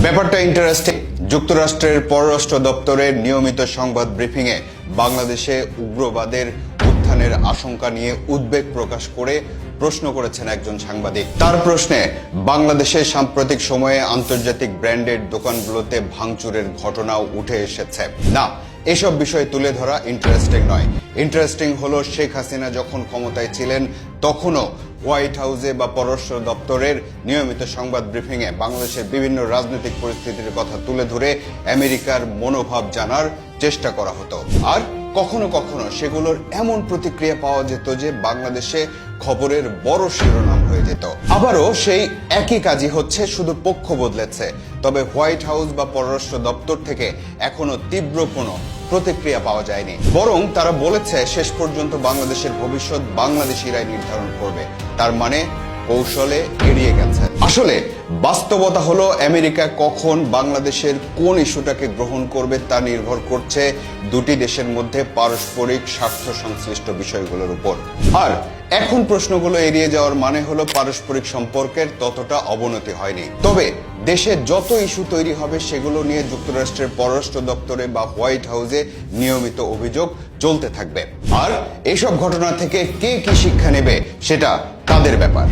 ব্যাপারটা ইন্টারেস্টিং। যুক্তরাষ্ট্রের পররাষ্ট্র দপ্তরের নিয়মিত সংবাদ ব্রিফিংয়ে বাংলাদেশে উগ্রবাদের উত্থানের আশঙ্কা নিয়ে উদ্বেগ প্রকাশ করে প্রশ্ন করেছেন একজন সাংবাদিক। তার প্রশ্নে বাংলাদেশের সাম্প্রতিক সময়ে আন্তর্জাতিক ব্র্যান্ডের দোকানগুলোতে ভাঙচুরের ঘটনাও উঠে এসেছে। না, এসব বিষয় তুলে ধরা ইন্টারেস্টিং নয়। ইন্টারেস্টিং হলো শেখ হাসিনা যখন ক্ষমতায় ছিলেন তখনও হোয়াইট হাউসে বা পররাষ্ট্র দপ্তরের নিয়মিত সংবাদ ব্রিফিংয়ে বাংলাদেশের বিভিন্ন রাজনৈতিক পরিস্থিতির কথা তুলে ধরে আমেরিকার মনোভাব জানার চেষ্টা করা হতো। আর কখনো কখনো সেগুলোর এমন প্রতিক্রিয়া পাওয়া যেত যে বাংলাদেশে খবরের বড় শিরোনাম হয়ে যেত। আবারও সেই একই কাজই হচ্ছে, শুধু পক্ষ বদলেছে। তবে হোয়াইট হাউস বা পররাষ্ট্র দপ্তর থেকে এখনো তীব্র কোনো প্রতিক্রিয়া পাওয়া যায়নি। বরং তারা বলেছে শেষ পর্যন্ত বাংলাদেশের ভবিষ্যৎ বাংলাদেশিরাই নির্ধারণ করবে। তার মানে কৌশলে এড়িয়ে গেছে। আসলে বাস্তবতা হলো আমেরিকা কখন বাংলাদেশের কোন ইস্যুটাকে গ্রহণ করবে তা নির্ভর করছে দুটি দেশের মধ্যে পারস্পরিক স্বার্থ সংশ্লিষ্ট বিষয়গুলোর উপর। আর এখন প্রশ্নগুলো এড়িয়ে যাওয়ার মানে হলো পারস্পরিক সম্পর্কের ততটা অবনতি হয়নি। তবে দেশে যত ইস্যু তৈরি হবে সেগুলো নিয়ে যুক্তরাষ্ট্রের পররাষ্ট্র দপ্তরে বা হোয়াইট হাউসে নিয়মিত অভিযোগ চলতে থাকবে। আর এসব ঘটনা থেকে কে কি শিক্ষা নেবে সেটা তাদের ব্যাপার।